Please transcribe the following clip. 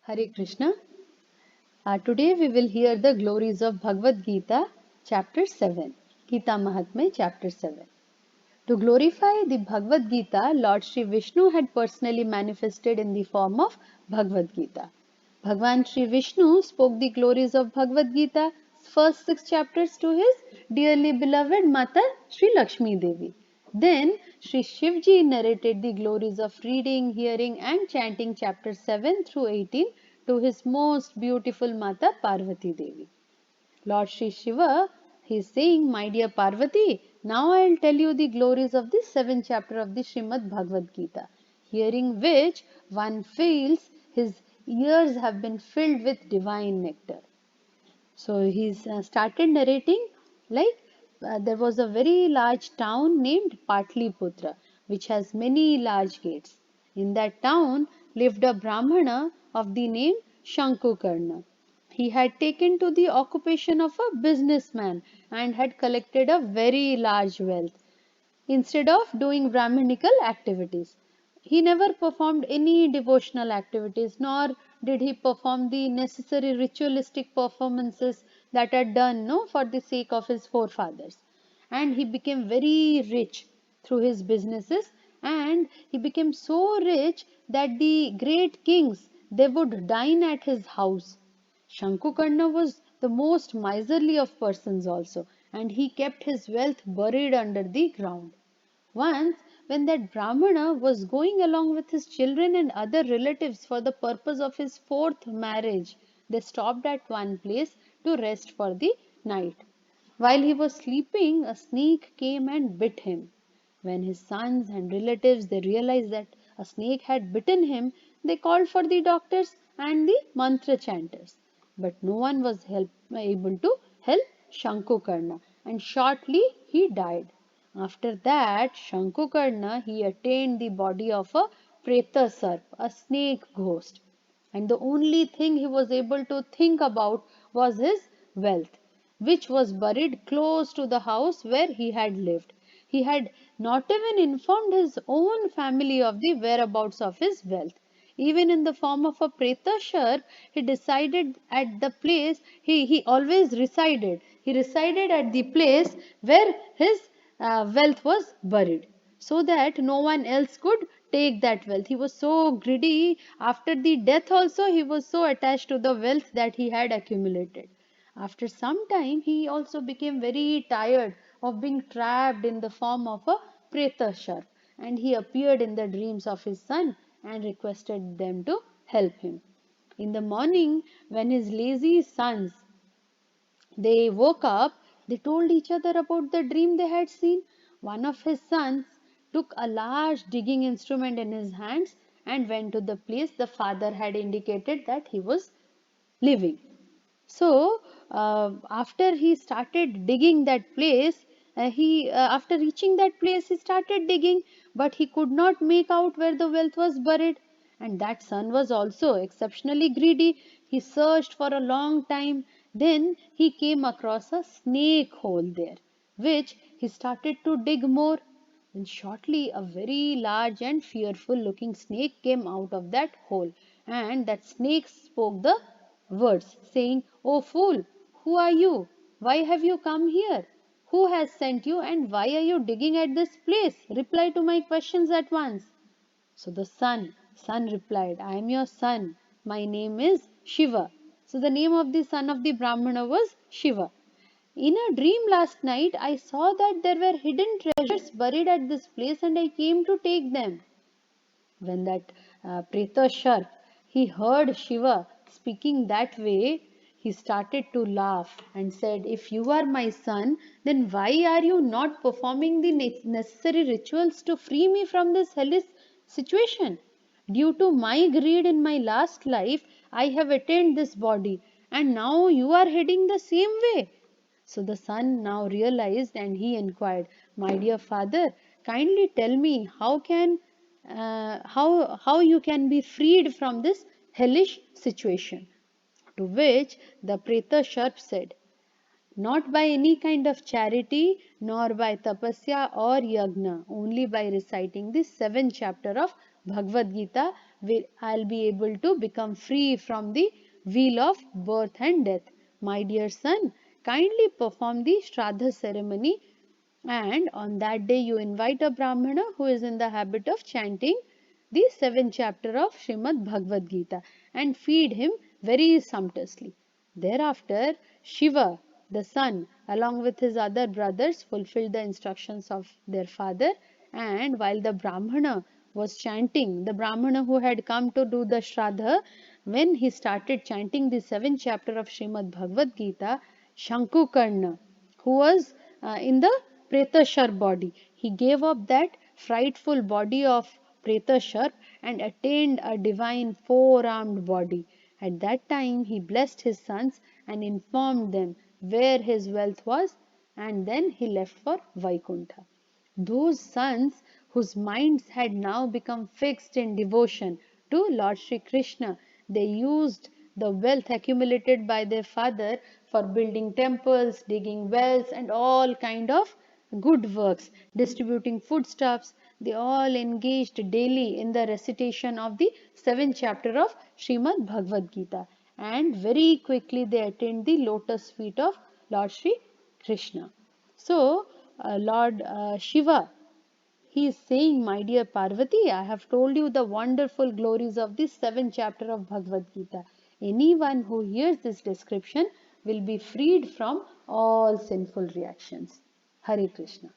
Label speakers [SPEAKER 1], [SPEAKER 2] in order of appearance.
[SPEAKER 1] Hare Krishna. Today we will hear the glories of Bhagavad Gita, chapter 7. Gita Mahatmaya, chapter 7. To glorify the Bhagavad Gita, Lord Sri Vishnu had personally manifested in the form of Bhagavad Gita. Bhagwan Sri Vishnu spoke the glories of Bhagavad Gita, first six chapters, to his dearly beloved Mata Sri Lakshmi Devi. Then Sri Shivji narrated the glories of reading, hearing, and chanting chapters 7 through 18 to his most beautiful Mata Parvati Devi. Lord Sri Shiva, he is saying, my dear Parvati, now I will tell you the glories of this seventh chapter of the Srimad Bhagavad Gita, hearing which one feels his ears have been filled with divine nectar. So he's started narrating like there was a very large town named Patliputra, which has many large gates. In that town lived a Brahmana of the name Shankukarna. He had taken to the occupation of a businessman and had collected a very large wealth instead of doing Brahminical activities. He never performed any devotional activities, nor did he perform the necessary ritualistic performances that are done for the sake of his forefathers. And he became very rich through his businesses, and he became so rich that the great kings they would dine at his house. Shankukarna was the most miserly of persons also, and he kept his wealth buried under the ground. Once, when that Brahmana was going along with his children and other relatives for the purpose of his fourth marriage, they stopped at one place to rest for the night. While he was sleeping, a snake came and bit him. When his sons and relatives they realized that a snake had bitten him, they called for the doctors and the mantra chanters. But no one was able to help Shankukarna, and shortly he died. After that, Shankukarna he attained the body of a preta sarp, a snake ghost, and the only thing he was able to think about was his wealth, which was buried close to the house where he had lived. He had not even informed his own family of the whereabouts of his wealth. Even in the form of a pretashar, he decided at the place he always resided. He resided at the place where his wealth was buried, so that no one else could take that wealth. He was so greedy. After the death also, he was so attached to the wealth that he had accumulated. After some time, he also became very tired of being trapped in the form of a pretashar, and he appeared in the dreams of his son and requested them to help him. In the morning, when his lazy sons they woke up, they told each other about the dream they had seen. One of his sons took a large digging instrument in his hands and went to the place the father had indicated that he was living. So, after he started digging that place, he after reaching that place, he started digging, but he could not make out where the wealth was buried. And that son was also exceptionally greedy. He searched for a long time. Then he came across a snake hole there, which he started to dig more. Then shortly a very large and fearful looking snake came out of that hole, and that snake spoke the words, saying, "O fool, who are you? Why have you come here? Who has sent you, and why are you digging at this place? Reply to my questions at once." So the son replied, "I am your son. My name is Shiva." So the name of the son of the Brahmana was Shiva. "In a dream last night, I saw that there were hidden treasures buried at this place, and I came to take them." When that Preta Sharp, he heard Shiva speaking that way, he started to laugh and said, "If you are my son, then why are you not performing the necessary rituals to free me from this hellish situation? Due to my greed in my last life, I have attained this body, and now you are heading the same way." So the son now realized and he inquired, "My dear father, kindly tell me how you can be freed from this hellish situation." To which the Preta Sharp said, "Not by any kind of charity, nor by tapasya or yagna, only by reciting the seventh chapter of Bhagavad Gita, I'll be able to become free from the wheel of birth and death. My dear son, kindly perform the Shraddha ceremony, and on that day you invite a Brahmana who is in the habit of chanting the 7th chapter of Srimad Bhagavad Gita, and feed him very sumptuously. Thereafter, Shiva, the son, along with his other brothers, fulfilled the instructions of their father, and while the Brahmana was chanting, the Brahmana who had come to do the Shraddha, when he started chanting the 7th chapter of Srimad Bhagavad Gita, Shankukarna, who was in the Pretashar body, he gave up that frightful body of Pretashar and attained a divine four-armed body. At that time, he blessed his sons and informed them where his wealth was, and then he left for Vaikuntha. Those sons whose minds had now become fixed in devotion to Lord Sri Krishna, they used the wealth accumulated by their father for building temples, digging wells, and all kind of good works, distributing foodstuffs. They all engaged daily in the recitation of the 7th chapter of Srimad Bhagavad Gita, and very quickly they attained the lotus feet of Lord Sri Krishna. So, Lord Shiva, he is saying, my dear Parvati, I have told you the wonderful glories of this 7th chapter of Bhagavad Gita. Anyone who hears this description will be freed from all sinful reactions. Hare Krishna.